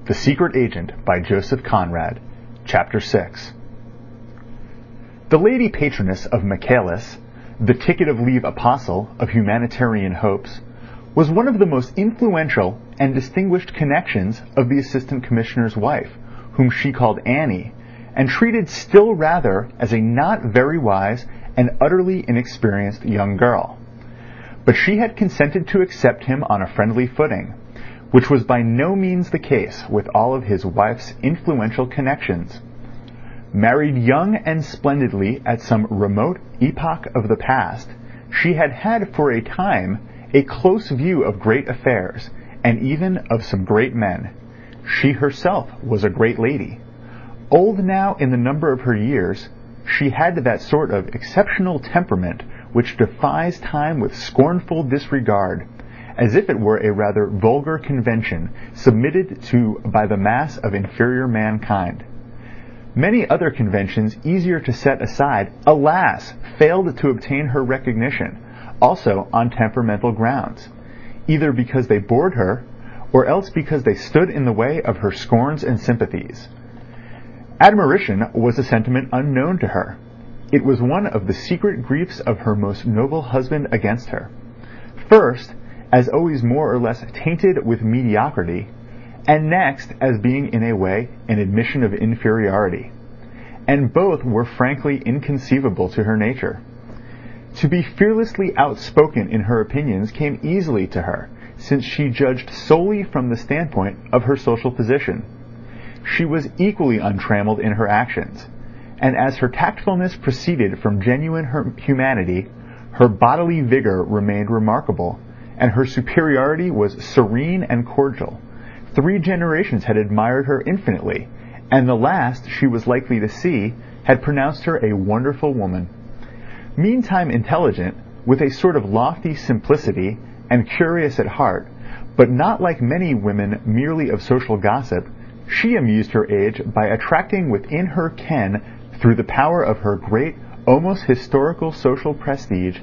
The Secret Agent by Joseph Conrad, Chapter 6. The lady patroness of Michaelis, the ticket-of-leave apostle of humanitarian hopes, was one of the most influential and distinguished connections of the assistant commissioner's wife, whom she called Annie, and treated still rather as a not very wise and utterly inexperienced young girl. But she had consented to accept him on a friendly footing, which was by no means the case with all of his wife's influential connections. Married young and splendidly at some remote epoch of the past, she had had for a time a close view of great affairs, and even of some great men. She herself was a great lady. Old now in the number of her years, she had that sort of exceptional temperament which defies time with scornful disregard, as if it were a rather vulgar convention submitted to by the mass of inferior mankind. Many other conventions easier to set aside, alas, failed to obtain her recognition, also on temperamental grounds, either because they bored her, or else because they stood in the way of her scorns and sympathies. Admiration was a sentiment unknown to her. It was one of the secret griefs of her most noble husband against her. First, as always more or less tainted with mediocrity, and next as being in a way an admission of inferiority. And both were frankly inconceivable to her nature. To be fearlessly outspoken in her opinions came easily to her, since she judged solely from the standpoint of her social position. She was equally untrammeled in her actions, and as her tactfulness proceeded from genuine humanity, her bodily vigor remained remarkable, and her superiority was serene and cordial. 3 generations had admired her infinitely, and the last she was likely to see had pronounced her a wonderful woman. Meantime intelligent, with a sort of lofty simplicity, and curious at heart, but not like many women merely of social gossip, she amused her age by attracting within her ken, through the power of her great, almost historical social prestige,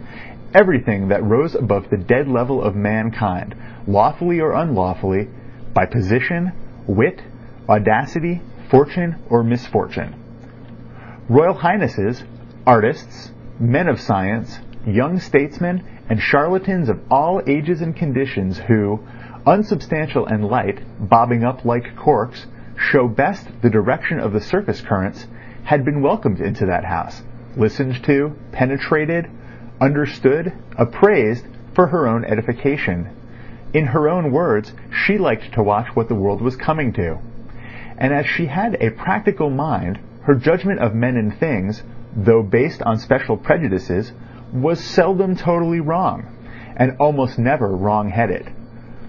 everything that rose above the dead level of mankind, lawfully or unlawfully, by position, wit, audacity, fortune, or misfortune. Royal highnesses, artists, men of science, young statesmen, and charlatans of all ages and conditions who, unsubstantial and light, bobbing up like corks, show best the direction of the surface currents, had been welcomed into that house, listened to, penetrated, understood, appraised for her own edification. In her own words, she liked to watch what the world was coming to. And as she had a practical mind, her judgment of men and things, though based on special prejudices, was seldom totally wrong, and almost never wrong-headed.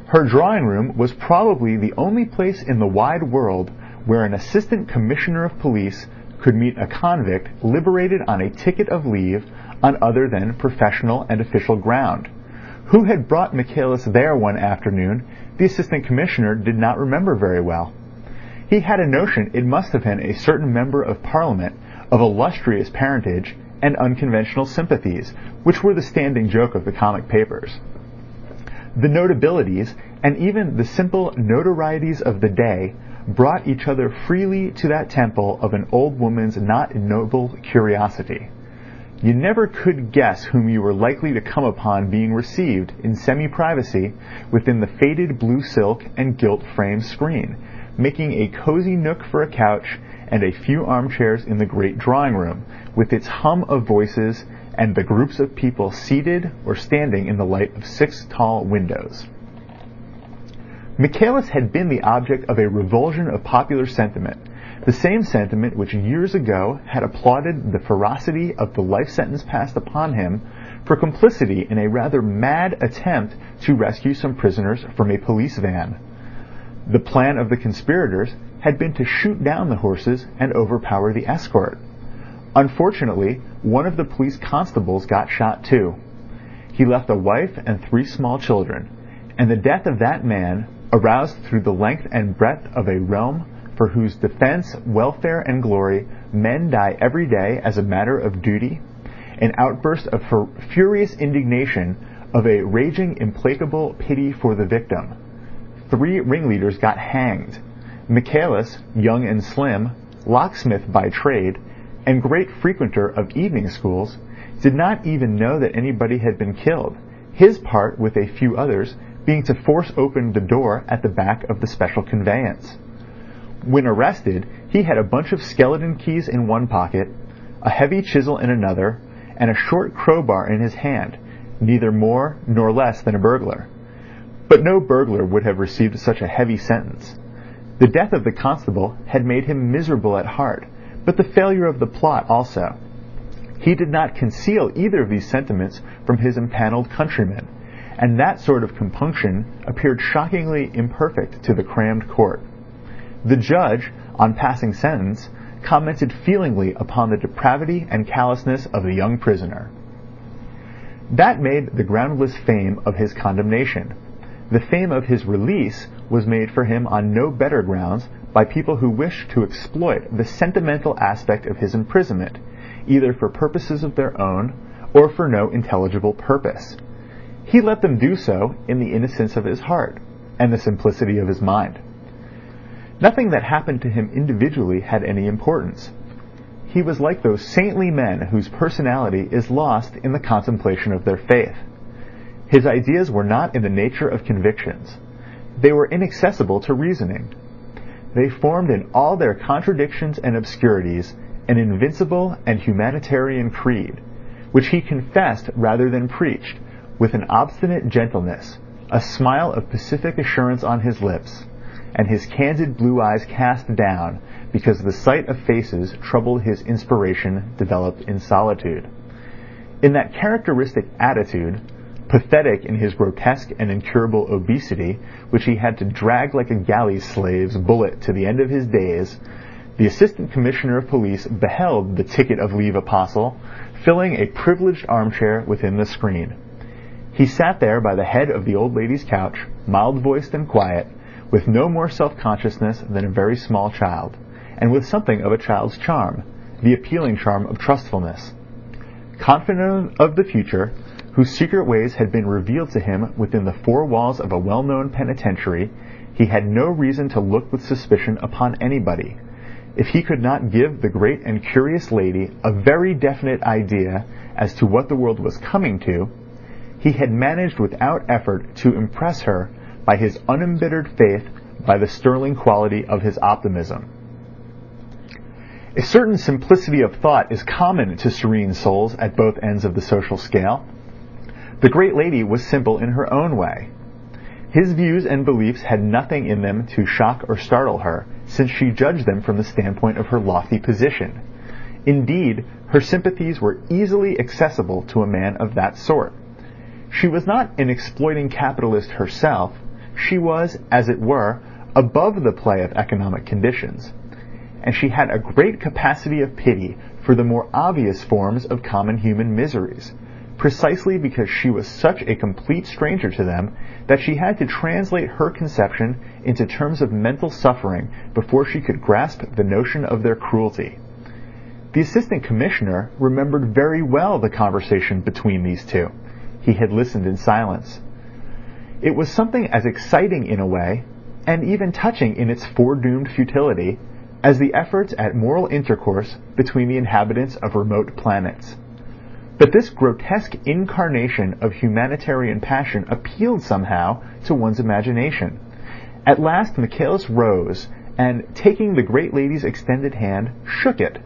Her drawing-room was probably the only place in the wide world where an assistant commissioner of police could meet a convict liberated on a ticket of leave on other than professional and official ground. Who had brought Michaelis there one afternoon, the assistant commissioner did not remember very well. He had a notion it must have been a certain member of Parliament of illustrious parentage and unconventional sympathies, which were the standing joke of the comic papers. The notabilities, and even the simple notorieties of the day, brought each other freely to that temple of an old woman's not noble curiosity. You never could guess whom you were likely to come upon being received in semi-privacy within the faded blue silk and gilt-framed screen, making a cozy nook for a couch and a few armchairs in the great drawing-room, with its hum of voices and the groups of people seated or standing in the light of 6 tall windows. Michaelis had been the object of a revulsion of popular sentiment, the same sentiment which years ago had applauded the ferocity of the life sentence passed upon him for complicity in a rather mad attempt to rescue some prisoners from a police van. The plan of the conspirators had been to shoot down the horses and overpower the escort. Unfortunately, one of the police constables got shot too. He left a wife and 3 small children, and the death of that man, aroused through the length and breadth of a realm for whose defense, welfare, and glory men die every day as a matter of duty, an outburst of furious indignation, of a raging, implacable pity for the victim. 3 ringleaders got hanged. Michaelis, young and slim, locksmith by trade, and great frequenter of evening schools, did not even know that anybody had been killed, his part, with a few others, being to force open the door at the back of the special conveyance. When arrested, he had a bunch of skeleton keys in one pocket, a heavy chisel in another, and a short crowbar in his hand, neither more nor less than a burglar. But no burglar would have received such a heavy sentence. The death of the constable had made him miserable at heart, but the failure of the plot also. He did not conceal either of these sentiments from his empaneled countrymen, and that sort of compunction appeared shockingly imperfect to the crammed court. The judge, on passing sentence, commented feelingly upon the depravity and callousness of the young prisoner. That made the groundless fame of his condemnation. The fame of his release was made for him on no better grounds by people who wished to exploit the sentimental aspect of his imprisonment, either for purposes of their own or for no intelligible purpose. He let them do so in the innocence of his heart and the simplicity of his mind. Nothing that happened to him individually had any importance. He was like those saintly men whose personality is lost in the contemplation of their faith. His ideas were not in the nature of convictions. They were inaccessible to reasoning. They formed in all their contradictions and obscurities an invincible and humanitarian creed, which he confessed rather than preached, with an obstinate gentleness, a smile of pacific assurance on his lips, and his candid blue eyes cast down, because the sight of faces troubled his inspiration developed in solitude. In that characteristic attitude, pathetic in his grotesque and incurable obesity, which he had to drag like a galley slave's bullet to the end of his days, the Assistant Commissioner of Police beheld the ticket of leave apostle filling a privileged armchair within the screen. He sat there by the head of the old lady's couch, mild-voiced and quiet, with no more self-consciousness than a very small child, and with something of a child's charm, the appealing charm of trustfulness. Confident of the future, whose secret ways had been revealed to him within the four walls of a well-known penitentiary, he had no reason to look with suspicion upon anybody. If he could not give the great and curious lady a very definite idea as to what the world was coming to, he had managed without effort to impress her by his unembittered faith, by the sterling quality of his optimism. A certain simplicity of thought is common to serene souls at both ends of the social scale. The great lady was simple in her own way. His views and beliefs had nothing in them to shock or startle her, since she judged them from the standpoint of her lofty position. Indeed, her sympathies were easily accessible to a man of that sort. She was not an exploiting capitalist herself. She was, as it were, above the play of economic conditions, and she had a great capacity of pity for the more obvious forms of common human miseries, precisely because she was such a complete stranger to them that she had to translate her conception into terms of mental suffering before she could grasp the notion of their cruelty. The Assistant Commissioner remembered very well the conversation between these two. He had listened in silence. It was something as exciting in a way, and even touching in its foredoomed futility, as the efforts at moral intercourse between the inhabitants of remote planets. But this grotesque incarnation of humanitarian passion appealed somehow to one's imagination. At last Michaelis rose, and, taking the great lady's extended hand, shook it,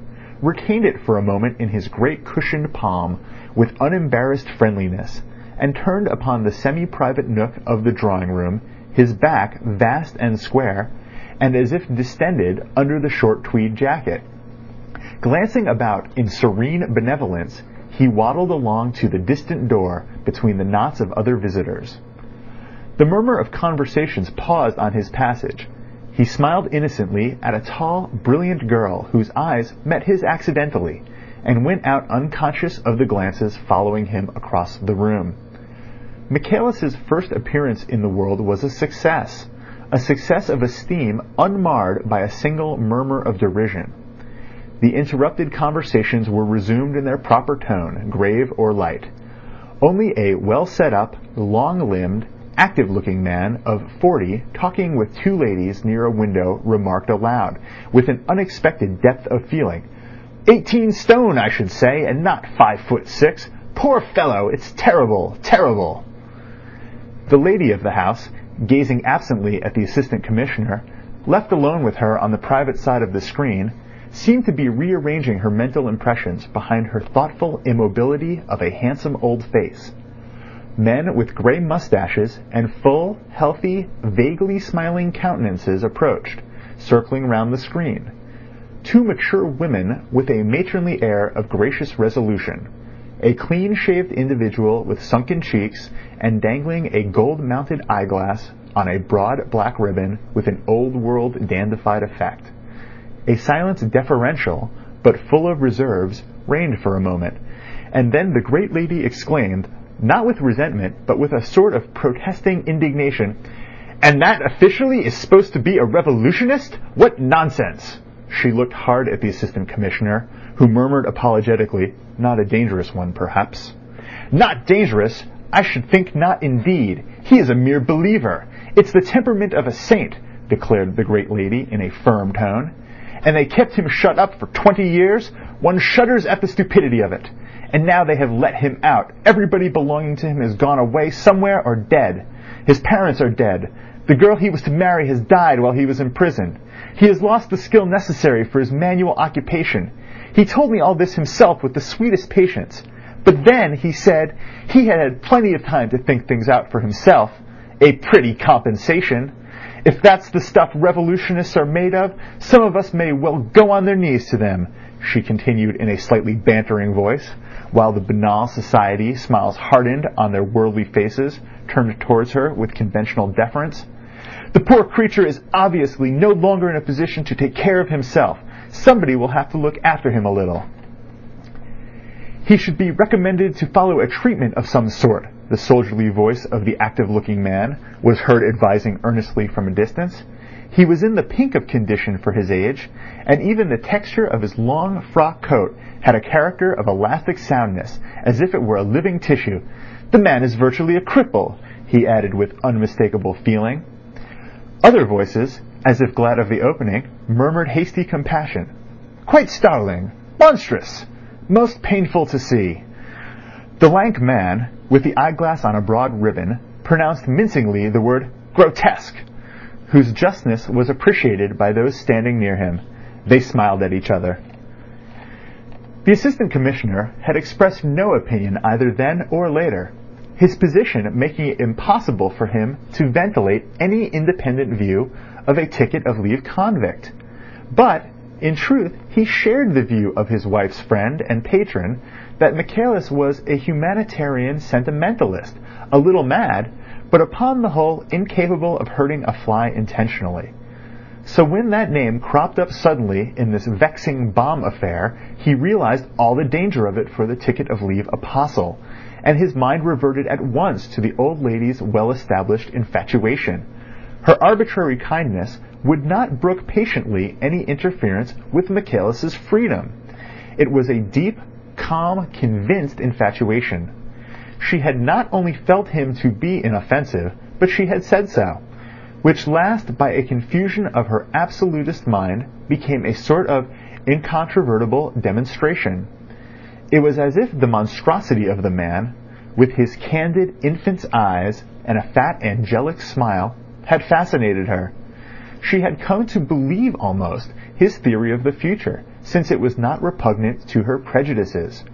retained it for a moment in his great cushioned palm with unembarrassed friendliness, and turned upon the semi-private nook of the drawing-room, his back vast and square, and as if distended under the short tweed jacket. Glancing about in serene benevolence, he waddled along to the distant door between the knots of other visitors. The murmur of conversations paused on his passage. He smiled innocently at a tall, brilliant girl whose eyes met his accidentally, and went out unconscious of the glances following him across the room. Michaelis's first appearance in the world was a success of esteem unmarred by a single murmur of derision. The interrupted conversations were resumed in their proper tone, grave or light. Only a well-set-up, long-limbed, active-looking man of 40 talking with two ladies near a window remarked aloud, with an unexpected depth of feeling, 18 stone, I should say, and not 5'6". Poor fellow, it's terrible, terrible. The lady of the house, gazing absently at the assistant commissioner, left alone with her on the private side of the screen, seemed to be rearranging her mental impressions behind her thoughtful immobility of a handsome old face. Men with grey mustaches and full, healthy, vaguely smiling countenances approached, circling round the screen. Two mature women with a matronly air of gracious resolution, a clean-shaved individual with sunken cheeks and dangling a gold-mounted eyeglass on a broad black ribbon with an old-world dandified effect. A silence deferential, but full of reserves, reigned for a moment, and then the great lady exclaimed, not with resentment, but with a sort of protesting indignation, "And that officially is supposed to be a revolutionist? What nonsense!" She looked hard at the assistant commissioner, who murmured apologetically, not a dangerous one, perhaps. "Not dangerous? I should think not indeed. He is a mere believer. It's the temperament of a saint," declared the great lady in a firm tone. "And they kept him shut up for 20 years? One shudders at the stupidity of it. And now they have let him out. Everybody belonging to him has gone away somewhere or dead. His parents are dead. The girl he was to marry has died while he was in prison. He has lost the skill necessary for his manual occupation. He told me all this himself with the sweetest patience. But then he said he had had plenty of time to think things out for himself. A pretty compensation. If that's the stuff revolutionists are made of, some of us may well go on their knees to them," she continued in a slightly bantering voice, while the banal society smiles hardened on their worldly faces, turned towards her with conventional deference. "The poor creature is obviously no longer in a position to take care of himself. Somebody will have to look after him a little. He should be recommended to follow a treatment of some sort," the soldierly voice of the active-looking man was heard advising earnestly from a distance. He was in the pink of condition for his age, and even the texture of his long frock coat had a character of elastic soundness, as if it were a living tissue. "The man is virtually a cripple," he added with unmistakable feeling. Other voices, as if glad of the opening, murmured hasty compassion. "Quite startling! Monstrous! Most painful to see." The lank man, with the eyeglass on a broad ribbon, pronounced mincingly the word grotesque, whose justness was appreciated by those standing near him. They smiled at each other. The assistant commissioner had expressed no opinion either then or later, his position making it impossible for him to ventilate any independent view of a ticket of leave convict. But, in truth, he shared the view of his wife's friend and patron that Michaelis was a humanitarian sentimentalist, a little mad, but upon the whole incapable of hurting a fly intentionally. So when that name cropped up suddenly in this vexing bomb affair, he realized all the danger of it for the ticket of leave apostle, and his mind reverted at once to the old lady's well-established infatuation. Her arbitrary kindness would not brook patiently any interference with Michaelis's freedom. It was a deep, calm, convinced infatuation. She had not only felt him to be inoffensive, but she had said so, which last, by a confusion of her absolutist mind, became a sort of incontrovertible demonstration. It was as if the monstrosity of the man, with his candid infant's eyes and a fat angelic smile, had fascinated her. She had come to believe almost his theory of the future, since it was not repugnant to her prejudices.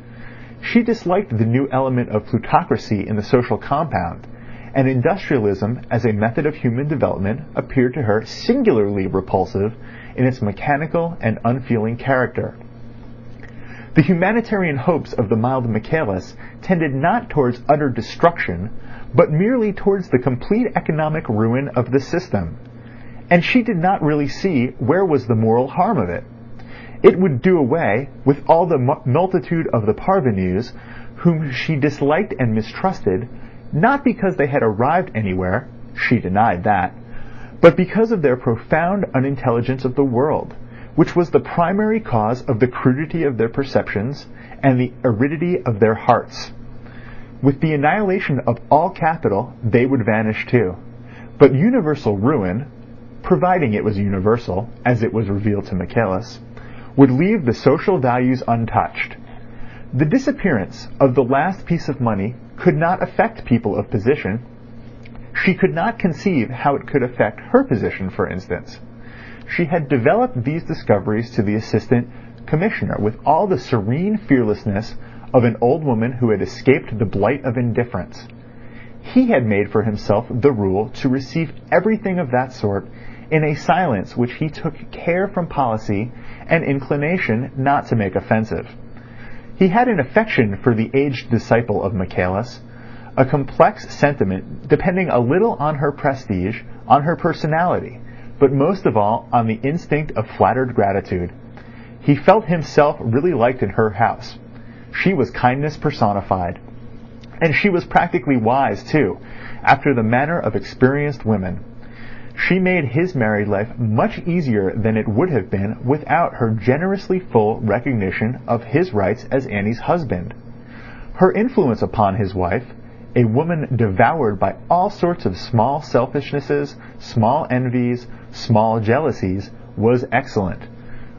She disliked the new element of plutocracy in the social compound, and industrialism as a method of human development appeared to her singularly repulsive in its mechanical and unfeeling character. The humanitarian hopes of the mild Michaelis tended not towards utter destruction, but merely towards the complete economic ruin of the system, and she did not really see where was the moral harm of it. It would do away with all the multitude of the parvenus whom she disliked and mistrusted, not because they had arrived anywhere, she denied that, but because of their profound unintelligence of the world, which was the primary cause of the crudity of their perceptions and the aridity of their hearts. With the annihilation of all capital, they would vanish too. But universal ruin, providing it was universal, as it was revealed to Michaelis, would leave the social values untouched. The disappearance of the last piece of money could not affect people of position. She could not conceive how it could affect her position, for instance. She had developed these discoveries to the assistant commissioner with all the serene fearlessness of an old woman who had escaped the blight of indifference. He had made for himself the rule to receive everything of that sort in a silence which he took care from policy and inclination not to make offensive. He had an affection for the aged disciple of Michaelis, a complex sentiment depending a little on her prestige, on her personality, but most of all on the instinct of flattered gratitude. He felt himself really liked in her house. She was kindness personified. And she was practically wise, too, after the manner of experienced women. She made his married life much easier than it would have been without her generously full recognition of his rights as Annie's husband. Her influence upon his wife, a woman devoured by all sorts of small selfishnesses, small envies, small jealousies, was excellent.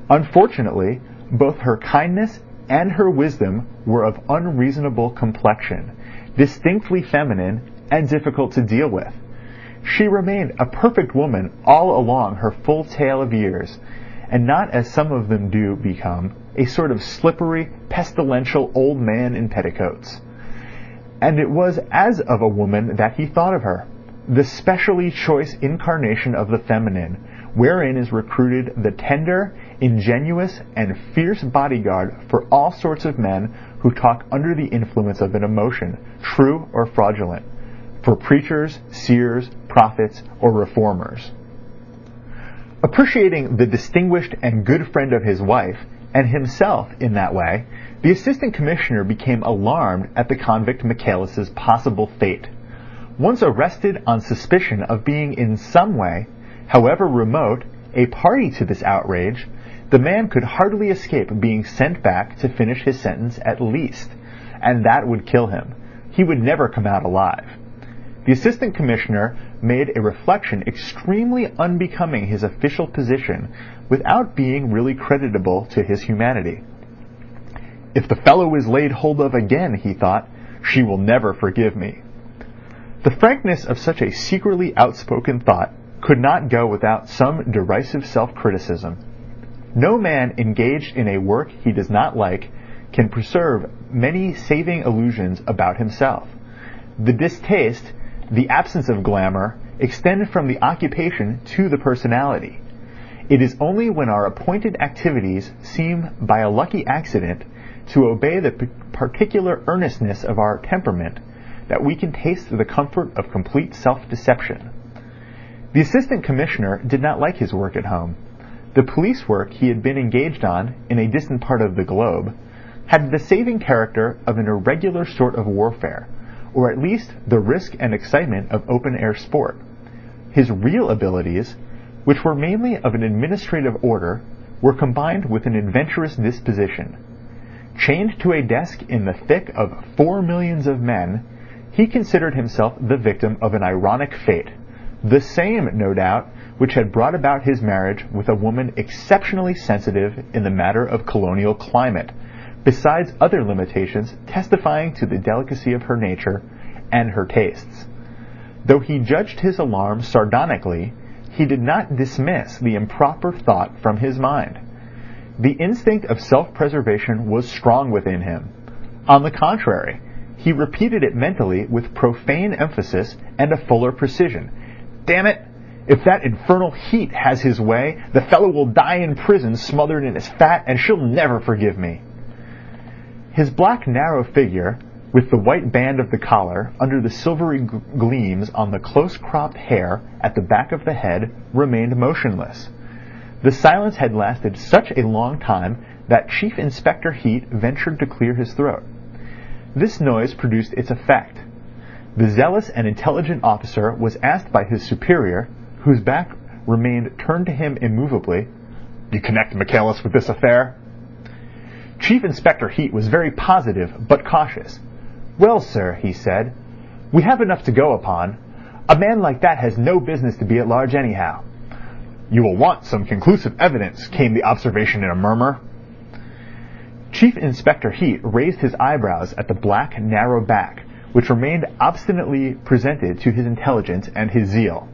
Unfortunately, both her kindness and her wisdom were of unreasonable complexion, distinctly feminine and difficult to deal with. She remained a perfect woman all along her full tale of years, and not as some of them do become, a sort of slippery, pestilential old man in petticoats. And it was as of a woman that he thought of her, the specially choice incarnation of the feminine, wherein is recruited the tender, ingenuous, and fierce bodyguard for all sorts of men who talk under the influence of an emotion, true or fraudulent, for preachers, seers, prophets, or reformers. Appreciating the distinguished and good friend of his wife, and himself in that way, the assistant commissioner became alarmed at the convict Michaelis's possible fate. Once arrested on suspicion of being in some way, however remote, a party to this outrage, the man could hardly escape being sent back to finish his sentence at least, and that would kill him. He would never come out alive. The assistant commissioner made a reflection extremely unbecoming his official position without being really creditable to his humanity. If the fellow is laid hold of again, he thought, she will never forgive me. The frankness of such a secretly outspoken thought could not go without some derisive self-criticism. No man engaged in a work he does not like can preserve many saving illusions about himself. The distaste, the absence of glamour, extend from the occupation to the personality. It is only when our appointed activities seem by a lucky accident to obey the particular earnestness of our temperament that we can taste the comfort of complete self-deception. The assistant commissioner did not like his work at home. The police work he had been engaged on in a distant part of the globe had the saving character of an irregular sort of warfare, or at least the risk and excitement of open-air sport. His real abilities, which were mainly of an administrative order, were combined with an adventurous disposition. Chained to a desk in the thick of 4 millions of men, he considered himself the victim of an ironic fate, the same, no doubt, which had brought about his marriage with a woman exceptionally sensitive in the matter of colonial climate, besides other limitations testifying to the delicacy of her nature and her tastes. Though he judged his alarm sardonically, he did not dismiss the improper thought from his mind. The instinct of self-preservation was strong within him. On the contrary, he repeated it mentally with profane emphasis and a fuller precision. Damn it! If that infernal heat has his way, the fellow will die in prison smothered in his fat, and she'll never forgive me. His black narrow figure, with the white band of the collar under the silvery gleams on the close-cropped hair at the back of the head, remained motionless. The silence had lasted such a long time that Chief Inspector Heat ventured to clear his throat. This noise produced its effect. The zealous and intelligent officer was asked by his superior, whose back remained turned to him immovably, "You connect Michaelis with this affair?" Chief Inspector Heat was very positive but cautious. "Well, sir," he said, "we have enough to go upon. A man like that has no business to be at large anyhow." "You will want some conclusive evidence," came the observation in a murmur. Chief Inspector Heat raised his eyebrows at the black, narrow back, which remained obstinately presented to his intelligence and his zeal.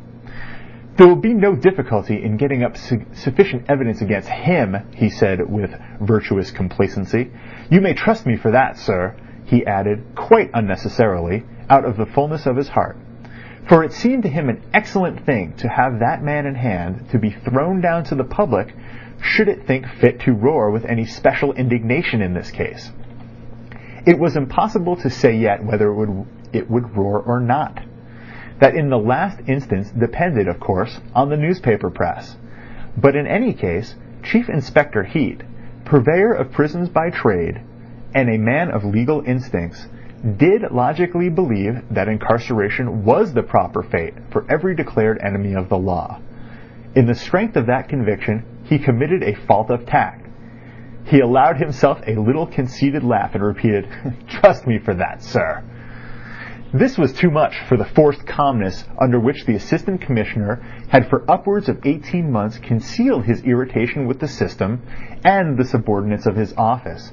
"There will be no difficulty in getting up sufficient evidence against him," he said with virtuous complacency. "You may trust me for that, sir," he added, quite unnecessarily, out of the fullness of his heart. For it seemed to him an excellent thing to have that man in hand to be thrown down to the public should it think fit to roar with any special indignation in this case. It was impossible to say yet whether it would roar or not. That in the last instance depended, of course, on the newspaper press. But in any case, Chief Inspector Heat, purveyor of prisons by trade, and a man of legal instincts, did logically believe that incarceration was the proper fate for every declared enemy of the law. In the strength of that conviction, he committed a fault of tact. He allowed himself a little conceited laugh and repeated, "Trust me for that, sir." This was too much for the forced calmness under which the Assistant Commissioner had for upwards of 18 months concealed his irritation with the system and the subordinates of his office.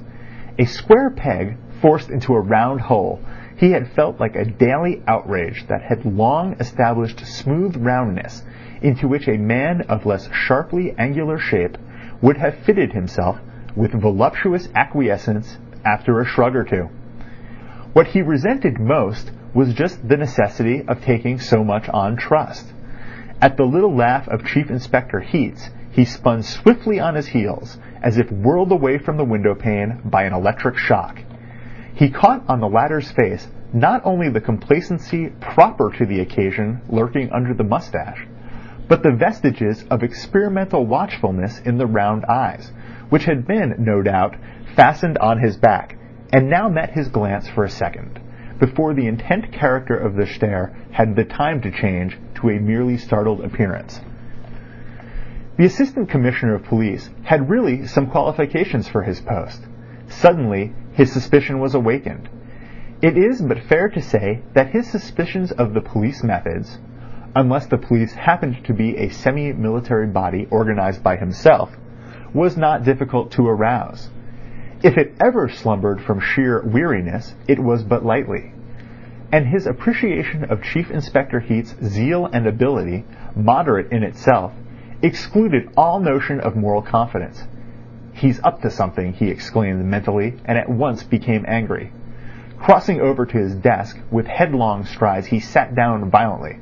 A square peg forced into a round hole, he had felt like a daily outrage that had long established smooth roundness into which a man of less sharply angular shape would have fitted himself with voluptuous acquiescence after a shrug or two. What he resented most was just the necessity of taking so much on trust. At the little laugh of Chief Inspector Heat's, he spun swiftly on his heels, as if whirled away from the window pane by an electric shock. He caught on the latter's face not only the complacency proper to the occasion lurking under the mustache, but the vestiges of experimental watchfulness in the round eyes, which had been, no doubt, fastened on his back, and now met his glance for a second, before the intent character of the stare had the time to change to a merely startled appearance. The Assistant Commissioner of Police had really some qualifications for his post. Suddenly, his suspicion was awakened. It is but fair to say that his suspicions of the police methods, unless the police happened to be a semi-military body organized by himself, was not difficult to arouse. If it ever slumbered from sheer weariness, it was but lightly. And his appreciation of Chief Inspector Heat's zeal and ability, moderate in itself, excluded all notion of moral confidence. "He's up to something," he exclaimed mentally, and at once became angry. Crossing over to his desk, with headlong strides he sat down violently.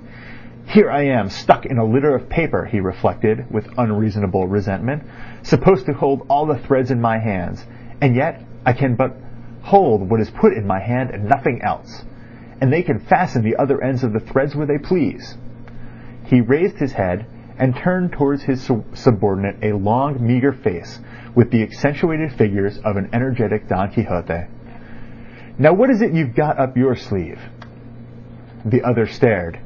"Here I am, stuck in a litter of paper," he reflected, with unreasonable resentment, "supposed to hold all the threads in my hands, and yet I can but hold what is put in my hand and nothing else, and they can fasten the other ends of the threads where they please." He raised his head and turned towards his subordinate a long, meagre face with the accentuated figures of an energetic Don Quixote. "Now what is it you've got up your sleeve?" The other stared.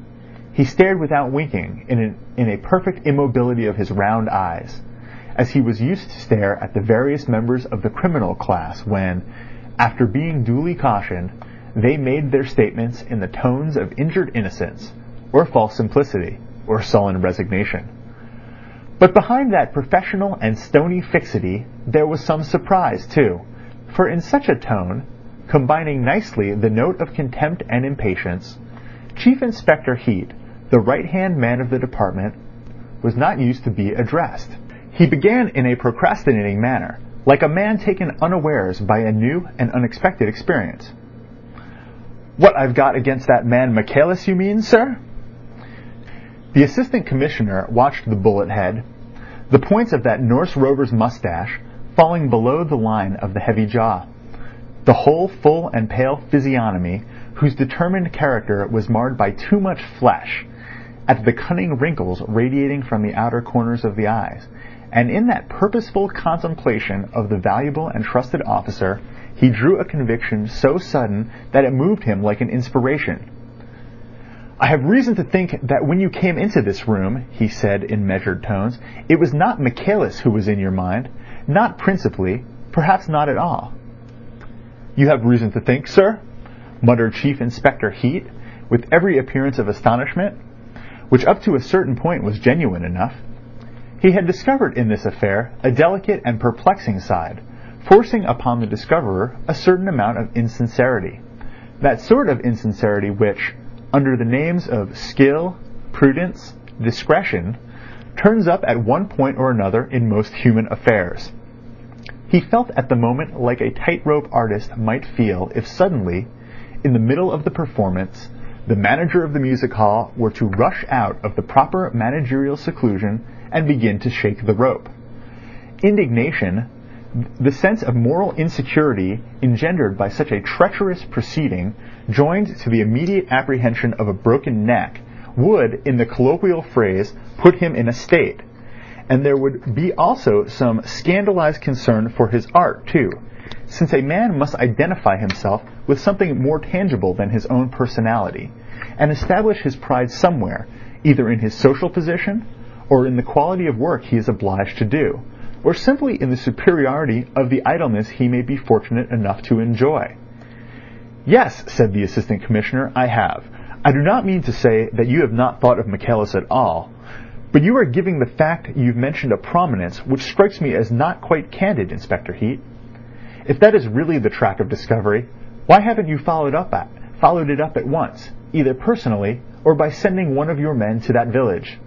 He stared without winking, in a perfect immobility of his round eyes, as he was used to stare at the various members of the criminal class when, after being duly cautioned, they made their statements in the tones of injured innocence, or false simplicity, or sullen resignation. But behind that professional and stony fixity there was some surprise, too, for in such a tone, combining nicely the note of contempt and impatience, Chief Inspector Heat, the right-hand man of the department, was not used to be addressed. He began in a procrastinating manner, like a man taken unawares by a new and unexpected experience. "What I've got against that man Michaelis, you mean, sir?" The Assistant Commissioner watched the bullet head, the points of that Norse rover's mustache falling below the line of the heavy jaw, the whole full and pale physiognomy whose determined character was marred by too much flesh, at the cunning wrinkles radiating from the outer corners of the eyes, and in that purposeful contemplation of the valuable and trusted officer he drew a conviction so sudden that it moved him like an inspiration. "I have reason to think that when you came into this room," he said in measured tones, "it was not Michaelis who was in your mind, not principally, perhaps not at all." "You have reason to think, sir? muttered Chief Inspector Heat, with every appearance of astonishment, which up to a certain point was genuine enough. He had discovered in this affair a delicate and perplexing side, forcing upon the discoverer a certain amount of insincerity, that sort of insincerity which, under the names of skill, prudence, discretion, turns up at one point or another in most human affairs. He felt at the moment like a tightrope artist might feel if suddenly, in the middle of the performance, the manager of the music hall were to rush out of the proper managerial seclusion and begin to shake the rope. Indignation, the sense of moral insecurity engendered by such a treacherous proceeding, joined to the immediate apprehension of a broken neck, would, in the colloquial phrase, put him in a state. And there would be also some scandalized concern for his art, too, since a man must identify himself with something more tangible than his own personality, and establish his pride somewhere, either in his social position, or in the quality of work he is obliged to do, or simply in the superiority of the idleness he may be fortunate enough to enjoy. "Yes," said the Assistant Commissioner, "I have. I do not mean to say that you have not thought of Michaelis at all, but you are giving the fact you've mentioned a prominence which strikes me as not quite candid, Inspector Heat. If that is really the track of discovery, why haven't you followed it up at once, either personally or by sending one of your men to that village?"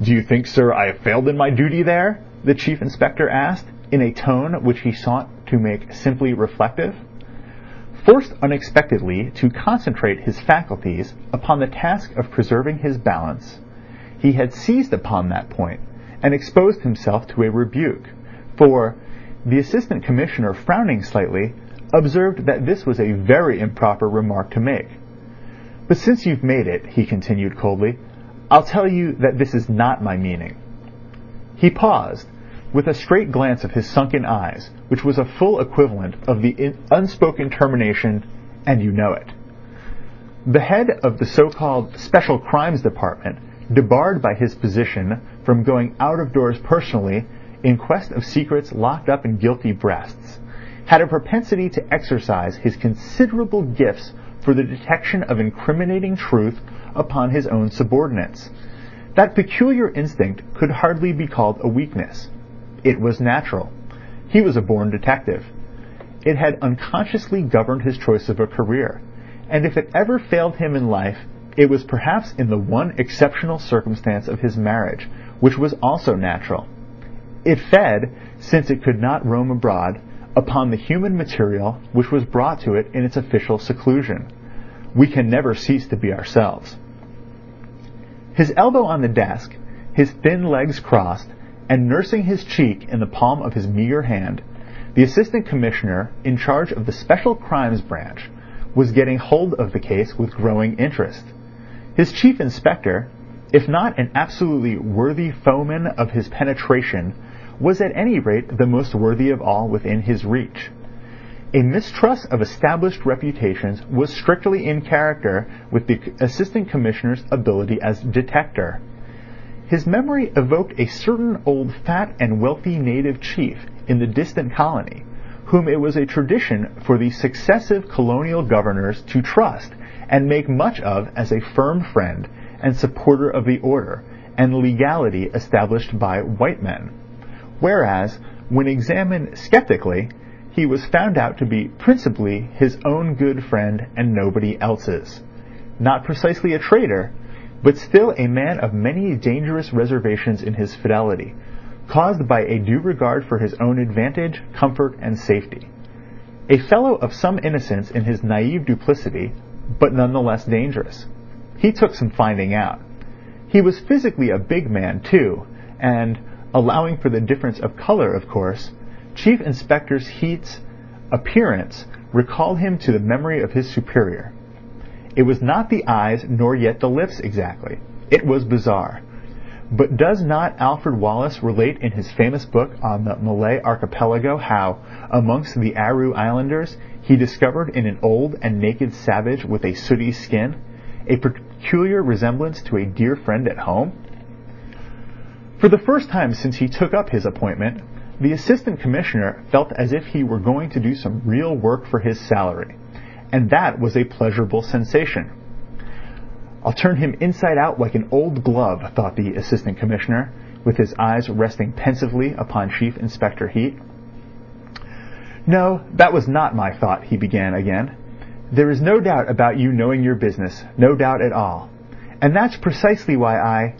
"Do you think, sir, I have failed in my duty there?" the Chief Inspector asked, in a tone which he sought to make simply reflective. Forced unexpectedly to concentrate his faculties upon the task of preserving his balance, he had seized upon that point and exposed himself to a rebuke, for the Assistant Commissioner, frowning slightly, observed that this was a very improper remark to make. "But since you've made it," he continued coldly, "I'll tell you that this is not my meaning." He paused, with a straight glance of his sunken eyes, which was a full equivalent of the unspoken termination, "and you know it." The head of the so-called Special Crimes Department, debarred by his position from going out of doors personally in quest of secrets locked up in guilty breasts, had a propensity to exercise his considerable gifts for the detection of incriminating truth upon his own subordinates. That peculiar instinct could hardly be called a weakness. It was natural. He was a born detective. It had unconsciously governed his choice of a career, and if it ever failed him in life, it was perhaps in the one exceptional circumstance of his marriage, which was also natural. It fed, since it could not roam abroad, upon the human material which was brought to it in its official seclusion. We can never cease to be ourselves. His elbow on the desk, his thin legs crossed, and nursing his cheek in the palm of his meager hand, the Assistant Commissioner, in charge of the Special Crimes Branch, was getting hold of the case with growing interest. His Chief Inspector, if not an absolutely worthy foeman of his penetration, was at any rate the most worthy of all within his reach. A mistrust of established reputations was strictly in character with the Assistant Commissioner's ability as detector. His memory evoked a certain old fat and wealthy native chief in the distant colony, whom it was a tradition for the successive colonial governors to trust and make much of as a firm friend and supporter of the order and legality established by white men, whereas, when examined skeptically, he was found out to be principally his own good friend and nobody else's. Not precisely a traitor, but still a man of many dangerous reservations in his fidelity, caused by a due regard for his own advantage, comfort, and safety. A fellow of some innocence in his naive duplicity, but nonetheless dangerous. He took some finding out. He was physically a big man, too, and, allowing for the difference of color, of course, Chief Inspector Heat's appearance recalled him to the memory of his superior. It was not the eyes nor yet the lips exactly. It was bizarre. But does not Alfred Wallace relate in his famous book on the Malay archipelago how, amongst the Aru Islanders, he discovered in an old and naked savage with a sooty skin a peculiar resemblance to a dear friend at home? For the first time since he took up his appointment, the Assistant Commissioner felt as if he were going to do some real work for his salary, and that was a pleasurable sensation. "I'll turn him inside out like an old glove," thought the Assistant Commissioner, with his eyes resting pensively upon Chief Inspector Heat. "No, that was not my thought," he began again. "There is no doubt about you knowing your business, no doubt at all. And that's precisely why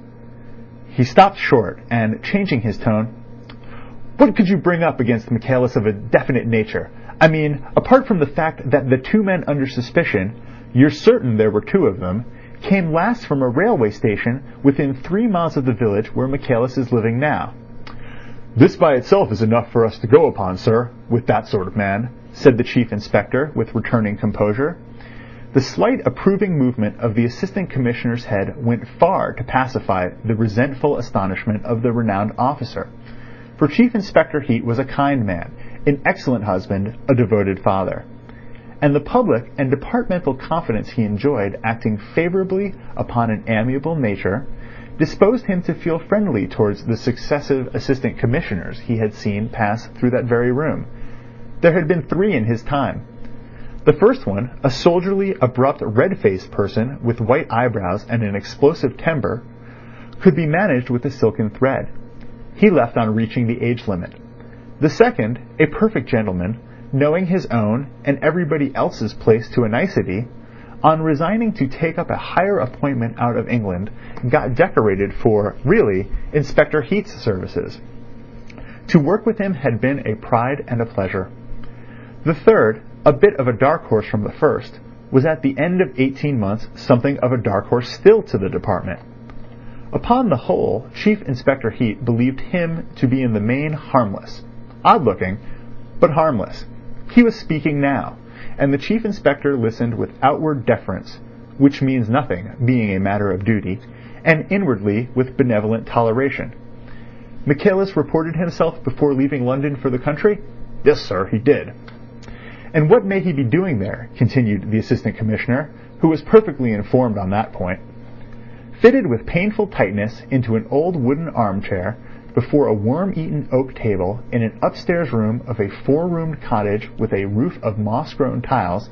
He stopped short, and, changing his tone, "What could you bring up against Michaelis of a definite nature? I mean, apart from the fact that the two men under suspicion, you're certain there were two of them, came last from a railway station within 3 miles of the village where Michaelis is living now." "This by itself is enough for us to go upon, sir, with that sort of man," said the Chief Inspector with returning composure. The slight approving movement of the Assistant Commissioner's head went far to pacify the resentful astonishment of the renowned officer. For Chief Inspector Heat was a kind man, an excellent husband, a devoted father. And the public and departmental confidence he enjoyed acting favorably upon an amiable nature disposed him to feel friendly towards the successive Assistant Commissioners he had seen pass through that very room. There had been 3 in his time. The first one, a soldierly, abrupt, red-faced person with white eyebrows and an explosive temper, could be managed with a silken thread. He left on reaching the age limit. The second, a perfect gentleman, knowing his own and everybody else's place to a nicety, on resigning to take up a higher appointment out of England, got decorated for, really, Inspector Heat's services. To work with him had been a pride and a pleasure. The third, a bit of a dark horse from the first, was at the end of 18 months something of a dark horse still to the department. Upon the whole, Chief Inspector Heat believed him to be in the main harmless. Odd-looking, but harmless. He was speaking now, and the Chief Inspector listened with outward deference, which means nothing, being a matter of duty, and inwardly with benevolent toleration. Michaelis reported himself before leaving London for the country? Yes, sir, he did. And what may he be doing there? Continued the Assistant Commissioner, who was perfectly informed on that point. Fitted with painful tightness into an old wooden armchair before a worm-eaten oak table in an upstairs room of a 4-roomed cottage with a roof of moss-grown tiles,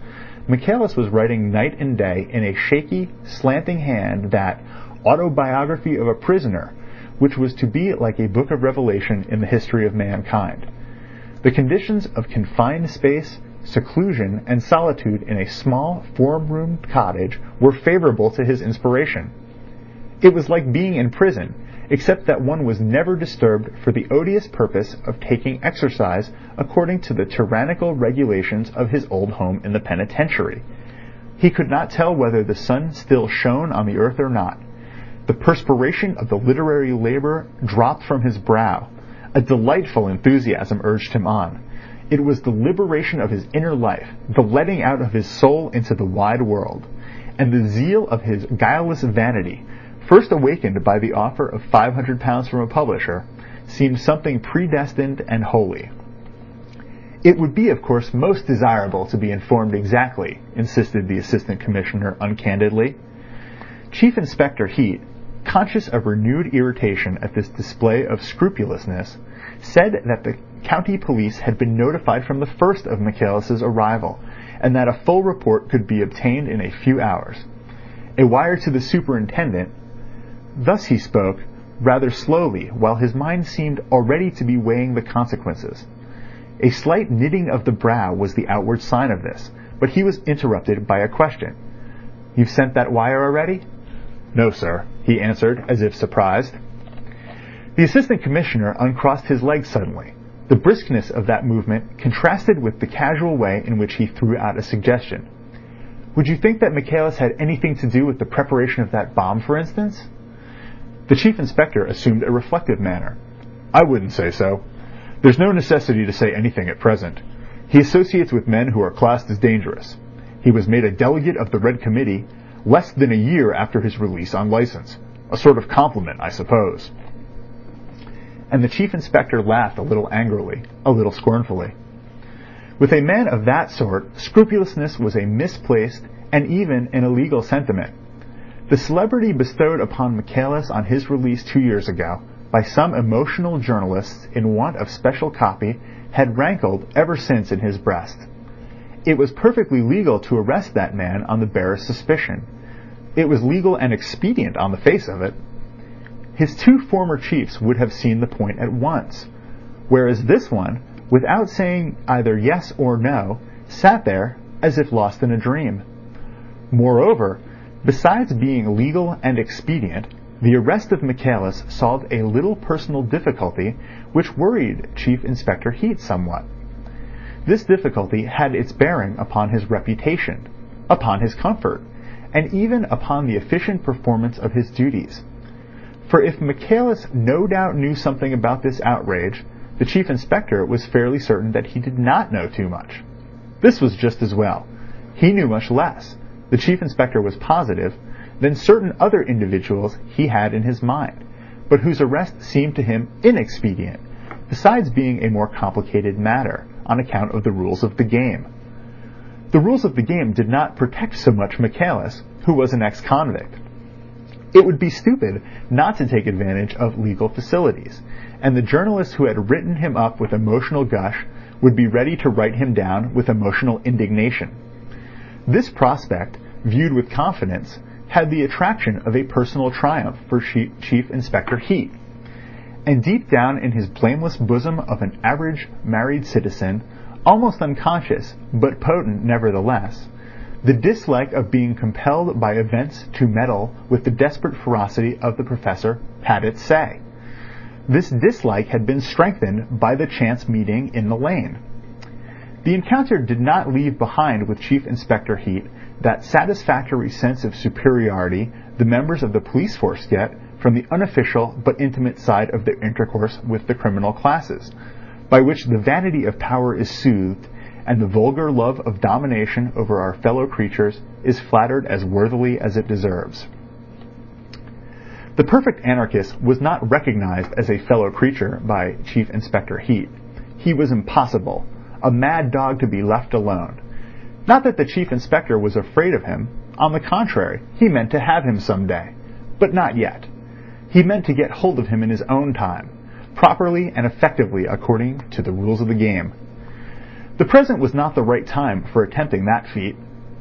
Michaelis was writing night and day in a shaky, slanting hand that autobiography of a prisoner, which was to be like a book of Revelation in the history of mankind. The conditions of confined space, seclusion, and solitude in a small, 4-roomed cottage were favorable to his inspiration. It was like being in prison, except that one was never disturbed for the odious purpose of taking exercise according to the tyrannical regulations of his old home in the penitentiary. He could not tell whether the sun still shone on the earth or not. The perspiration of the literary labor dropped from his brow. A delightful enthusiasm urged him on. It was the liberation of his inner life, the letting out of his soul into the wide world, and the zeal of his guileless vanity, first awakened by the offer of £500 from a publisher, seemed something predestined and holy. It would be, of course, most desirable to be informed exactly, insisted the Assistant Commissioner uncandidly. Chief Inspector Heat, conscious of renewed irritation at this display of scrupulousness, said that the county police had been notified from the first of Michaelis's arrival, and that a full report could be obtained in a few hours. A wire to the superintendent. Thus he spoke, rather slowly, while his mind seemed already to be weighing the consequences. A slight knitting of the brow was the outward sign of this, but he was interrupted by a question. "You've sent that wire already?" "No, sir," he answered, as if surprised. The Assistant Commissioner uncrossed his legs suddenly. The briskness of that movement contrasted with the casual way in which he threw out a suggestion. "Would you think that Michaelis had anything to do with the preparation of that bomb, for instance?" The Chief Inspector assumed a reflective manner. "I wouldn't say so. There's no necessity to say anything at present. He associates with men who are classed as dangerous. He was made a delegate of the Red Committee less than a year after his release on license. A sort of compliment, I suppose." And the Chief Inspector laughed a little angrily, a little scornfully. With a man of that sort, scrupulousness was a misplaced and even an illegal sentiment. The celebrity bestowed upon Michaelis on his release 2 years ago by some emotional journalists in want of special copy had rankled ever since in his breast. it was perfectly legal to arrest that man on the barest suspicion. It was legal and expedient on the face of it. His two former chiefs would have seen the point at once, whereas this one, without saying either yes or no, sat there as if lost in a dream. Moreover, besides being legal and expedient, the arrest of Michaelis solved a little personal difficulty which worried Chief Inspector Heat somewhat. This difficulty had its bearing upon his reputation, upon his comfort, and even upon the efficient performance of his duties. For if Michaelis no doubt knew something about this outrage, the Chief Inspector was fairly certain that he did not know too much. This was just as well. He knew much less, the Chief Inspector was positive, than certain other individuals he had in his mind, but whose arrest seemed to him inexpedient, besides being a more complicated matter, on account of the rules of the game. The rules of the game did not protect so much Michaelis, who was an ex-convict. It would be stupid not to take advantage of legal facilities, and the journalist who had written him up with emotional gush would be ready to write him down with emotional indignation. This prospect, viewed with confidence, had the attraction of a personal triumph for Chief Inspector Heat, and deep down in his blameless bosom of an average married citizen, almost unconscious, but potent nevertheless, the dislike of being compelled by events to meddle with the desperate ferocity of the professor had its say. This dislike had been strengthened by the chance meeting in the lane. The encounter did not leave behind with Chief Inspector Heat that satisfactory sense of superiority the members of the police force get from the unofficial but intimate side of their intercourse with the criminal classes, by which the vanity of power is soothed, and the vulgar love of domination over our fellow creatures is flattered as worthily as it deserves. The perfect anarchist was not recognized as a fellow creature by Chief Inspector Heat. He was impossible, a mad dog to be left alone. Not that the Chief Inspector was afraid of him. On the contrary, he meant to have him some day. But not yet. He meant to get hold of him in his own time, properly and effectively according to the rules of the game. The present was not the right time for attempting that feat.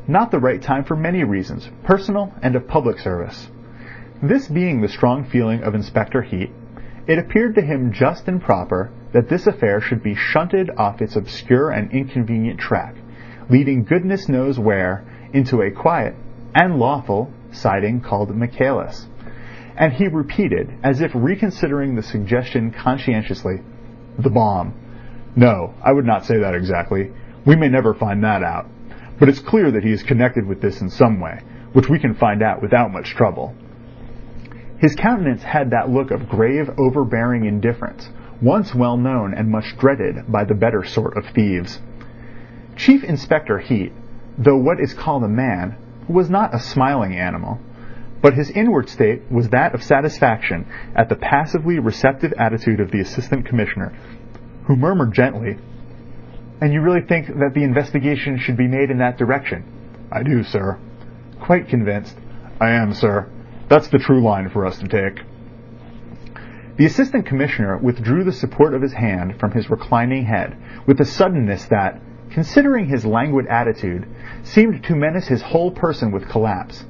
Not the right time for many reasons, personal and of public service. This being the strong feeling of Inspector Heat, it appeared to him just and proper that this affair should be shunted off its obscure and inconvenient track, leading goodness knows where, into a quiet and lawful siding called Michaelis. And he repeated, as if reconsidering the suggestion conscientiously, "The bomb. No, I would not say that exactly. We may never find that out. But it's clear that he is connected with this in some way, which we can find out without much trouble." His countenance had that look of grave, overbearing indifference, once well known and much dreaded by the better sort of thieves. Chief Inspector Heat, though what is called a man, was not a smiling animal, but his inward state was that of satisfaction at the passively receptive attitude of the Assistant Commissioner, who murmured gently, "And you really think that the investigation should be made in that direction?" "I do, sir." "Quite convinced?" "I am, sir. That's the true line for us to take." The Assistant Commissioner withdrew the support of his hand from his reclining head with a suddenness that, considering his languid attitude, seemed to menace his whole person with collapse.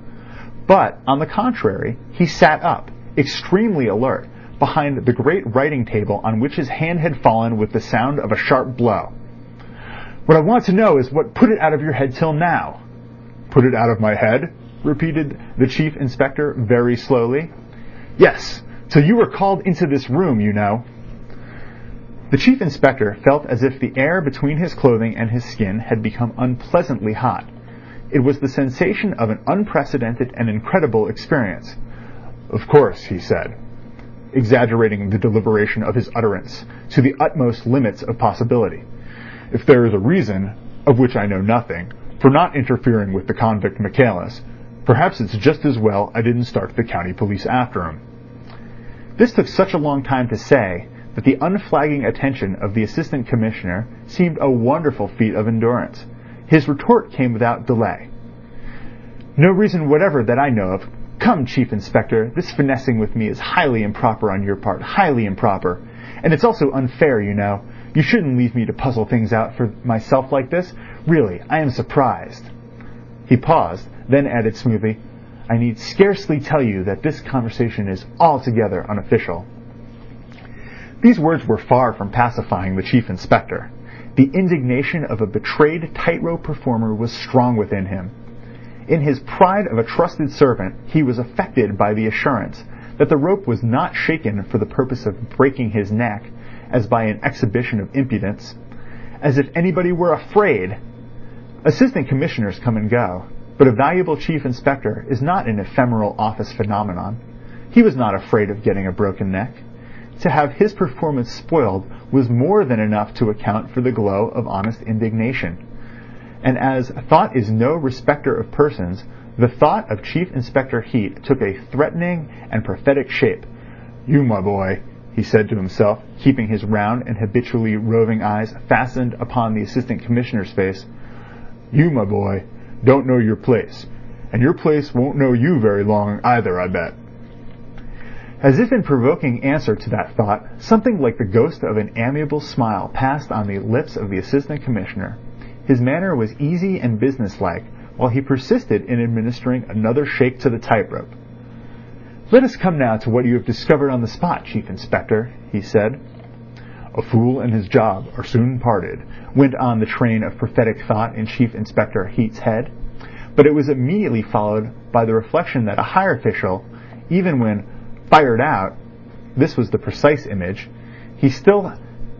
But, on the contrary, he sat up, extremely alert, behind the great writing table on which his hand had fallen with the sound of a sharp blow. "What I want to know is what put it out of your head till now." "Put it out of my head?" repeated the Chief Inspector very slowly. "Yes, till you were called into this room, you know." The Chief Inspector felt as if the air between his clothing and his skin had become unpleasantly hot. It was the sensation of an unprecedented and incredible experience. "Of course," he said, exaggerating the deliberation of his utterance to the utmost limits of possibility. "If there is a reason, of which I know nothing, for not interfering with the convict Michaelis, perhaps it's just as well I didn't start the county police after him." This took such a long time to say that the unflagging attention of the Assistant Commissioner seemed a wonderful feat of endurance. His retort came without delay. "No reason whatever that I know of. Come, Chief Inspector, this finessing with me is highly improper on your part, highly improper. And it's also unfair, you know. You shouldn't leave me to puzzle things out for myself like this. Really, I am surprised." He paused, then added smoothly, "I need scarcely tell you that this conversation is altogether unofficial." These words were far from pacifying the chief inspector. The indignation of a betrayed tightrope performer was strong within him. In his pride of a trusted servant, he was affected by the assurance that the rope was not shaken for the purpose of breaking his neck, as by an exhibition of impudence. As if anybody were afraid! Assistant commissioners come and go, but a valuable chief inspector is not an ephemeral office phenomenon. He was not afraid of getting a broken neck. To have his performance spoiled was more than enough to account for the glow of honest indignation. And as thought is no respecter of persons, the thought of Chief Inspector Heat took a threatening and prophetic shape. "You, my boy," he said to himself, keeping his round and habitually roving eyes fastened upon the Assistant Commissioner's face. "You, my boy, don't know your place, and your place won't know you very long either, I bet." As if in provoking answer to that thought, something like the ghost of an amiable smile passed on the lips of the Assistant Commissioner. His manner was easy and businesslike, while he persisted in administering another shake to the tightrope. "Let us come now to what you have discovered on the spot, Chief Inspector," he said. "A fool and his job are soon parted," went on the train of prophetic thought in Chief Inspector Heat's head, but it was immediately followed by the reflection that a higher official, even when fired out, this was the precise image,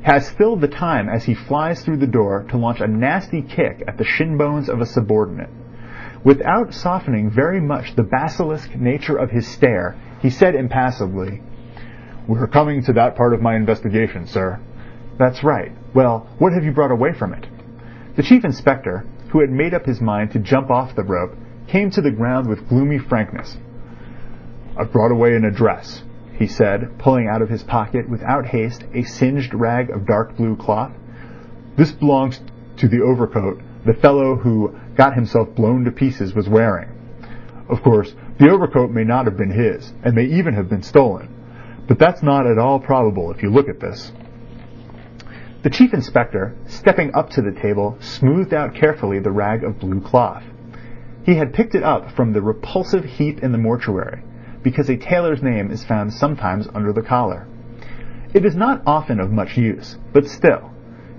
has still the time as he flies through the door to launch a nasty kick at the shin bones of a subordinate. Without softening very much the basilisk nature of his stare, he said impassively, "We're coming to that part of my investigation, sir." "That's right. Well, what have you brought away from it?" The chief inspector, who had made up his mind to jump off the rope, came to the ground with gloomy frankness. "I've brought away an address," he said, pulling out of his pocket without haste a singed rag of dark blue cloth. "This belongs to the overcoat the fellow who got himself blown to pieces was wearing. Of course, the overcoat may not have been his, and may even have been stolen, but that's not at all probable if you look at this." The chief inspector, stepping up to the table, smoothed out carefully the rag of blue cloth. He had picked it up from the repulsive heap in the mortuary, because a tailor's name is found sometimes under the collar. It is not often of much use, but still,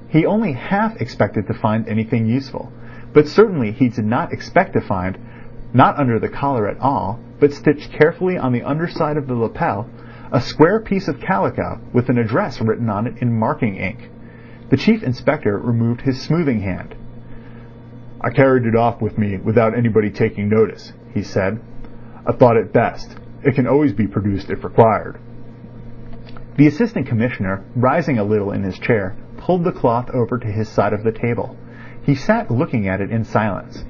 he only half expected to find anything useful, but certainly he did not expect to find, not under the collar at all, but stitched carefully on the underside of the lapel, a square piece of calico with an address written on it in marking ink. The chief inspector removed his smoothing hand. "I carried it off with me without anybody taking notice," he said. "I thought it best. It can always be produced if required." The assistant commissioner, rising a little in his chair, pulled the cloth over to his side of the table. He sat looking at it in silence.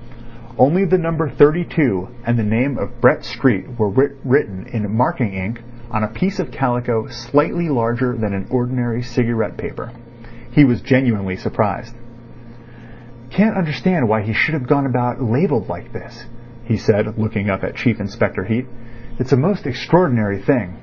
Only the number 32 and the name of Brett Street were written in marking ink on a piece of calico slightly larger than an ordinary cigarette paper. He was genuinely surprised. "Can't understand why he should have gone about labeled like this," he said, looking up at Chief Inspector Heat. "It's a most extraordinary thing."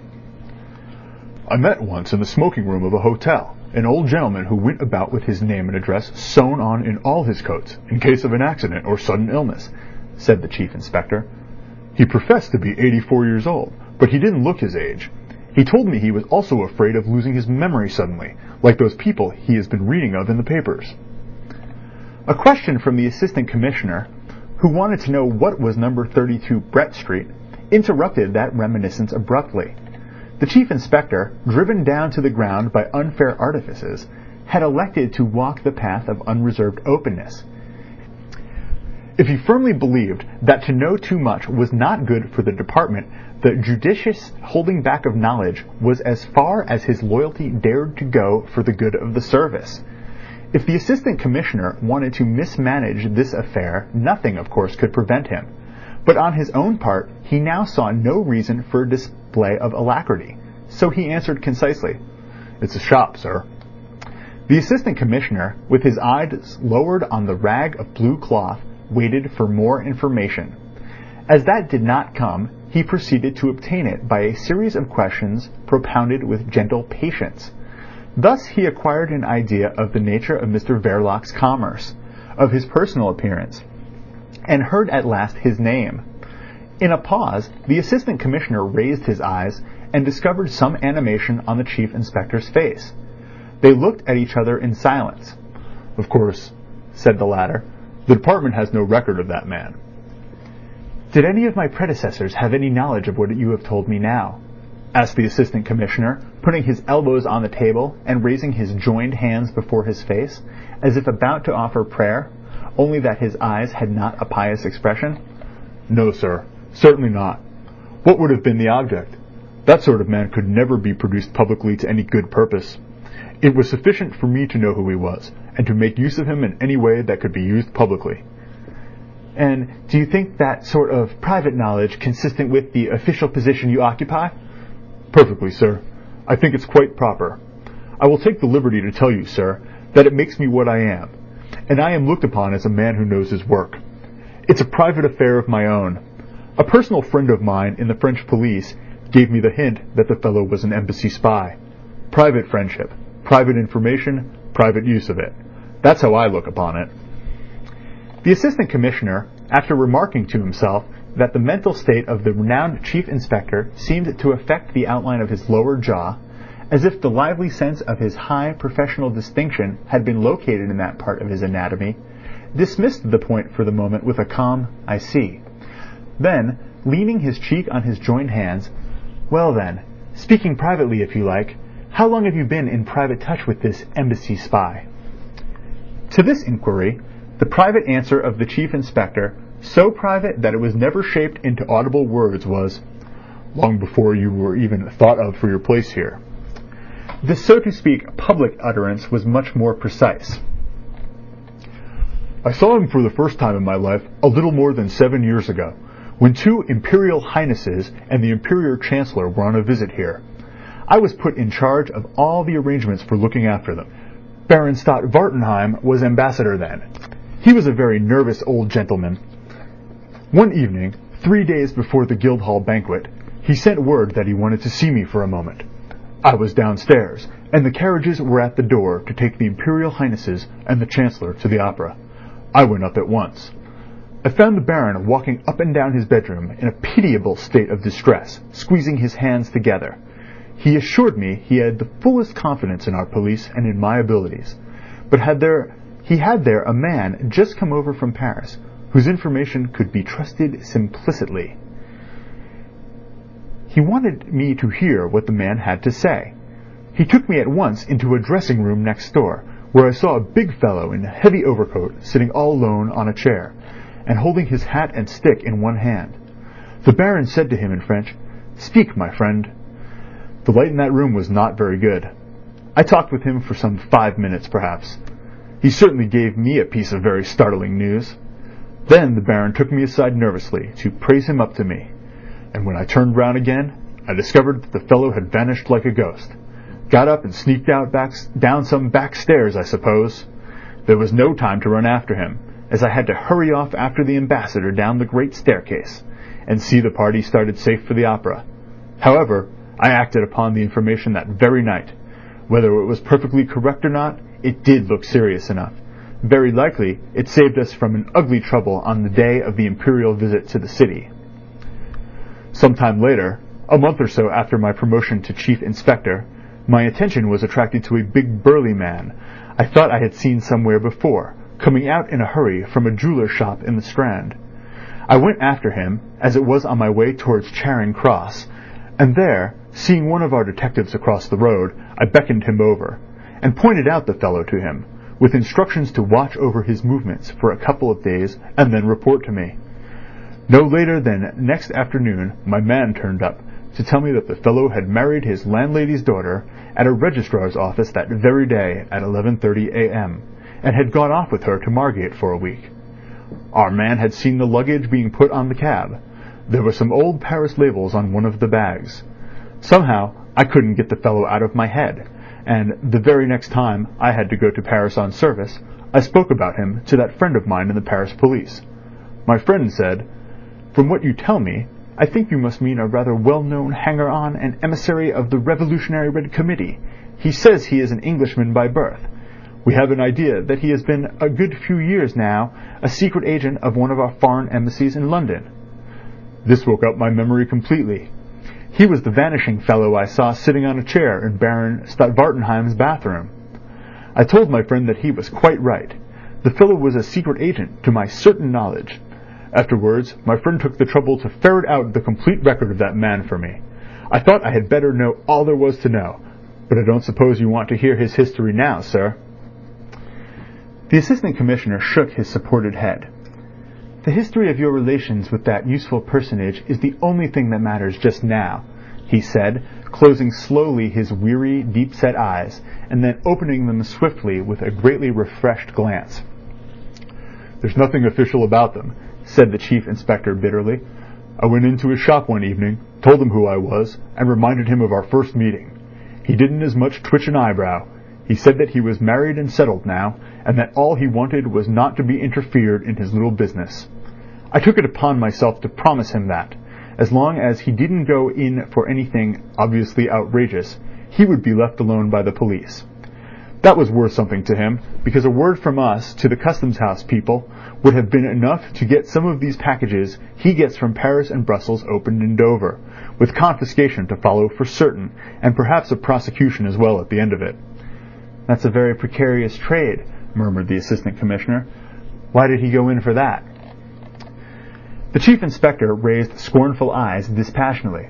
"I met once in the smoking room of a hotel an old gentleman who went about with his name and address sewn on in all his coats in case of an accident or sudden illness," said the chief inspector. "He professed to be 84 years old, but he didn't look his age. He told me he was also afraid of losing his memory suddenly, like those people he has been reading of in the papers." A question from the assistant commissioner, who wanted to know what was number 32 Brett Street, interrupted that reminiscence abruptly. The chief inspector, driven down to the ground by unfair artifices, had elected to walk the path of unreserved openness. If he firmly believed that to know too much was not good for the department, the judicious holding back of knowledge was as far as his loyalty dared to go for the good of the service. If the assistant commissioner wanted to mismanage this affair, nothing, of course, could prevent him. But on his own part, he now saw no reason for a display of alacrity, so he answered concisely, "It's a shop, sir." The assistant commissioner, with his eyes lowered on the rag of blue cloth, waited for more information. As that did not come, he proceeded to obtain it by a series of questions propounded with gentle patience. Thus he acquired an idea of the nature of Mr. Verloc's commerce, of his personal appearance, and heard at last his name. In a pause, the Assistant Commissioner raised his eyes and discovered some animation on the Chief Inspector's face. They looked at each other in silence. "Of course," said the latter, "the department has no record of that man." "Did any of my predecessors have any knowledge of what you have told me now?" asked the Assistant Commissioner, putting his elbows on the table and raising his joined hands before his face, as if about to offer prayer, only that his eyes had not a pious expression. "No, sir, certainly not. What would have been the object? That sort of man could never be produced publicly to any good purpose. It was sufficient for me to know who he was, and to make use of him in any way that could be used publicly." "And do you think that sort of private knowledge consistent with the official position you occupy?" "Perfectly, sir. I think it's quite proper. I will take the liberty to tell you, sir, that it makes me what I am, and I am looked upon as a man who knows his work. It's a private affair of my own. A personal friend of mine in the French police gave me the hint that the fellow was an embassy spy. Private friendship, private information, private use of it. That's how I look upon it." The Assistant Commissioner, after remarking to himself that the mental state of the renowned Chief Inspector seemed to affect the outline of his lower jaw, as if the lively sense of his high professional distinction had been located in that part of his anatomy, dismissed the point for the moment with a calm "I see." Then, leaning his cheek on his joined hands, "Well then, speaking privately if you like, how long have you been in private touch with this embassy spy?" To this inquiry, the private answer of the Chief Inspector, so private that it was never shaped into audible words, was, "Long before you were even thought of for your place here." This, so to speak, public utterance was much more precise. "I saw him for the first time in my life a little more than 7 years ago, when 2 Imperial Highnesses and the Imperial Chancellor were on a visit here. I was put in charge of all the arrangements for looking after them. Baron Stott Wartenheim was ambassador then. He was a very nervous old gentleman. One evening, 3 days before the Guildhall banquet, he sent word that he wanted to see me for a moment. I was downstairs, and the carriages were at the door to take the Imperial Highnesses and the Chancellor to the opera. I went up at once. I found the Baron walking up and down his bedroom in a pitiable state of distress, squeezing his hands together. He assured me he had the fullest confidence in our police and in my abilities, but he had there a man just come over from Paris, whose information could be trusted implicitly. He wanted me to hear what the man had to say. He took me at once into a dressing room next door, where I saw a big fellow in a heavy overcoat sitting all alone on a chair, and holding his hat and stick in one hand. The Baron said to him in French, 'Speak, my friend.' The light in that room was not very good. I talked with him for some 5 minutes, perhaps. He certainly gave me a piece of very startling news. Then the Baron took me aside nervously to praise him up to me, and when I turned round again, I discovered that the fellow had vanished like a ghost. Got up and sneaked out down some back stairs, I suppose. There was no time to run after him, as I had to hurry off after the ambassador down the great staircase, and see the party started safe for the opera. However, I acted upon the information that very night. Whether it was perfectly correct or not, it did look serious enough. Very likely, it saved us from an ugly trouble on the day of the imperial visit to the city. Some time later, a month or so after my promotion to Chief Inspector, my attention was attracted to a big burly man I thought I had seen somewhere before, coming out in a hurry from a jeweller's shop in the Strand. I went after him, as it was on my way towards Charing Cross, and there, seeing one of our detectives across the road, I beckoned him over, and pointed out the fellow to him, with instructions to watch over his movements for a couple of days and then report to me. No later than next afternoon my man turned up to tell me that the fellow had married his landlady's daughter at a registrar's office that very day at 11:30 a.m., and had gone off with her to Margate for a week. Our man had seen the luggage being put on the cab. There were some old Paris labels on one of the bags. Somehow I couldn't get the fellow out of my head, and the very next time I had to go to Paris on service, I spoke about him to that friend of mine in the Paris police. My friend said, 'From what you tell me, I think you must mean a rather well-known hanger-on and emissary of the Revolutionary Red Committee, He says he is an Englishman by birth. We have an idea that he has been a good few years now a secret agent of one of our foreign embassies in London. This woke up my memory completely. He was the vanishing fellow I saw sitting on a chair in Baron Vartenheim's bathroom. I told my friend that he was quite right. The fellow was a secret agent, to my certain knowledge. Afterwards, my friend took the trouble to ferret out the complete record of that man for me. I thought I had better know all there was to know, but I don't suppose you want to hear his history now, sir." The Assistant Commissioner shook his supported head. "The history of your relations with that useful personage is the only thing that matters just now," he said, closing slowly his weary, deep-set eyes, and then opening them swiftly with a greatly refreshed glance. "There's nothing official about them," said the Chief Inspector bitterly. "I went into his shop one evening, told him who I was, and reminded him of our first meeting. He didn't as much twitch an eyebrow. He said that he was married and settled now, and that all he wanted was not to be interfered in his little business. I took it upon myself to promise him that, as long as he didn't go in for anything obviously outrageous, he would be left alone by the police. That was worth something to him, because a word from us to the Customs House people would have been enough to get some of these packages he gets from Paris and Brussels opened in Dover, with confiscation to follow for certain, and perhaps a prosecution as well at the end of it." "That's a very precarious trade," murmured the Assistant Commissioner. "Why did he go in for that?" The Chief Inspector raised scornful eyes dispassionately.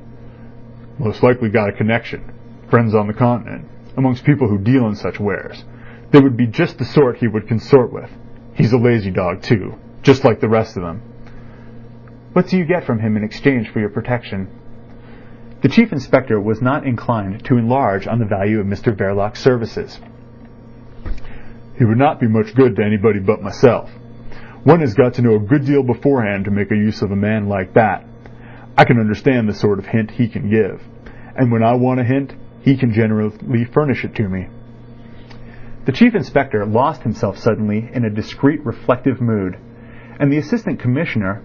"Most likely got a connection. Friends on the continent. Amongst people who deal in such wares. They would be just the sort he would consort with. He's a lazy dog, too, just like the rest of them." "What do you get from him in exchange for your protection?" The Chief Inspector was not inclined to enlarge on the value of Mr. Verloc's services. "He would not be much good to anybody but myself. One has got to know a good deal beforehand to make a use of a man like that. I can understand the sort of hint he can give, and when I want a hint, he can generally furnish it to me." The Chief Inspector lost himself suddenly in a discreet, reflective mood, and the Assistant Commissioner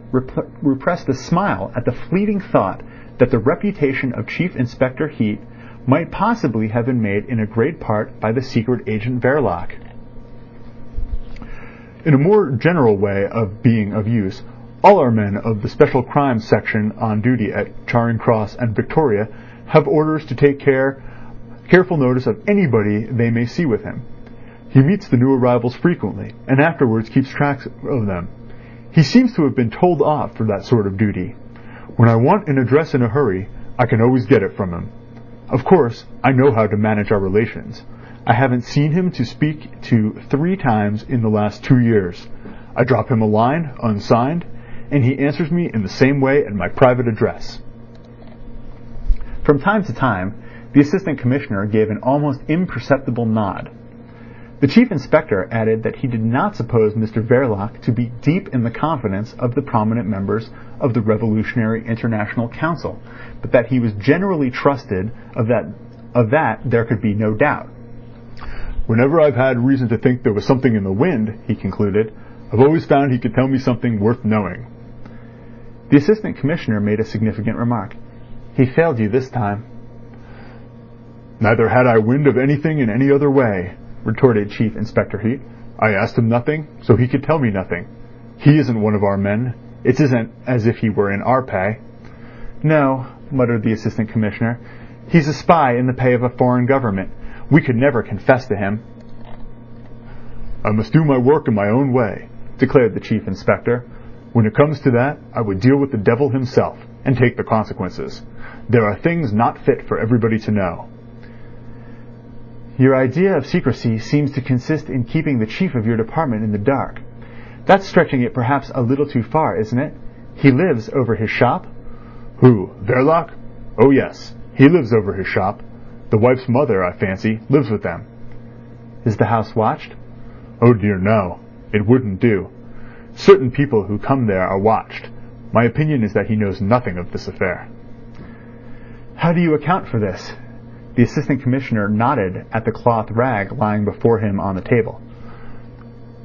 repressed a smile at the fleeting thought that the reputation of Chief Inspector Heat might possibly have been made in a great part by the secret agent Verloc. In a more general way of being of use, all our men of the Special Crimes Section on duty at Charing Cross and Victoria have orders to take careful notice of anybody they may see with him. He meets the new arrivals frequently, and afterwards keeps track of them. He seems to have been told off for that sort of duty. When I want an address in a hurry, I can always get it from him. Of course, I know how to manage our relations. I haven't seen him to speak to 3 times in the last 2 years. I drop him a line, unsigned, and he answers me in the same way at my private address." From time to time, the Assistant Commissioner gave an almost imperceptible nod. The Chief Inspector added that he did not suppose Mr. Verloc to be deep in the confidence of the prominent members of the Revolutionary International Council, but that he was generally trusted. Of that there could be no doubt. "Whenever I've had reason to think there was something in the wind," he concluded, "I've always found he could tell me something worth knowing." The Assistant Commissioner made a significant remark. "He failed you this time." "Neither had I wind of anything in any other way," retorted Chief Inspector Heat. "I asked him nothing, so he could tell me nothing. He isn't one of our men. It isn't as if he were in our pay." "No," muttered the Assistant Commissioner. "He's a spy in the pay of a foreign government. We could never confess to him." "I must do my work in my own way," declared the Chief Inspector. "When it comes to that, I would deal with the devil himself, and take the consequences. There are things not fit for everybody to know." "Your idea of secrecy seems to consist in keeping the chief of your department in the dark. That's stretching it perhaps a little too far, isn't it? He lives over his shop?" "Who, Verloc? Oh yes, he lives over his shop. The wife's mother, I fancy, lives with them." "Is the house watched?" "Oh dear, no. It wouldn't do. Certain people who come there are watched. My opinion is that he knows nothing of this affair." "How do you account for this?" The Assistant Commissioner nodded at the cloth rag lying before him on the table.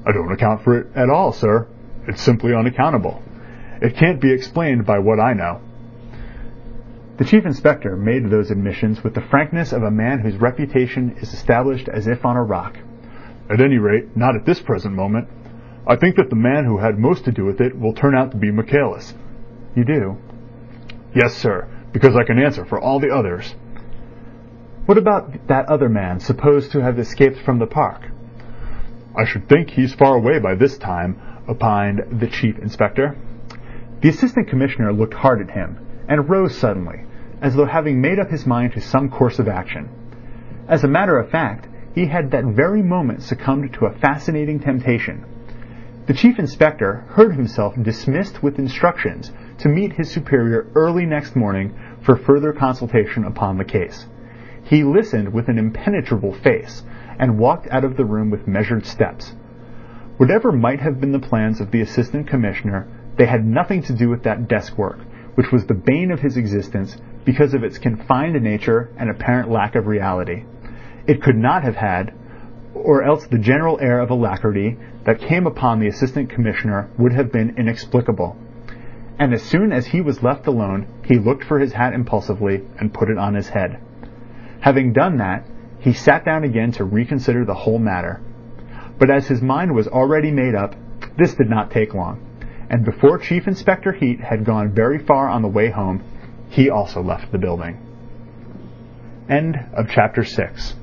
"I don't account for it at all, sir. It's simply unaccountable. It can't be explained by what I know." The chief inspector made those admissions with the frankness of a man whose reputation is established as if on a rock. "At any rate, not at this present moment. I think that the man who had most to do with it will turn out to be Michaelis." "You do?" "Yes, sir, because I can answer for all the others." "What about that other man supposed to have escaped from the park?" "I should think he's far away by this time," opined the chief inspector. The assistant commissioner looked hard at him, and rose suddenly, as though having made up his mind to some course of action. As a matter of fact, he had that very moment succumbed to a fascinating temptation. The chief inspector heard himself dismissed with instructions to meet his superior early next morning for further consultation upon the case. He listened with an impenetrable face, and walked out of the room with measured steps. Whatever might have been the plans of the assistant commissioner, they had nothing to do with that desk work, which was the bane of his existence because of its confined nature and apparent lack of reality. It could not have had, or else the general air of alacrity that came upon the assistant commissioner would have been inexplicable. And as soon as he was left alone, he looked for his hat impulsively and put it on his head. Having done that, he sat down again to reconsider the whole matter. But as his mind was already made up, this did not take long, and before Chief Inspector Heat had gone very far on the way home, he also left the building. End of Chapter 6.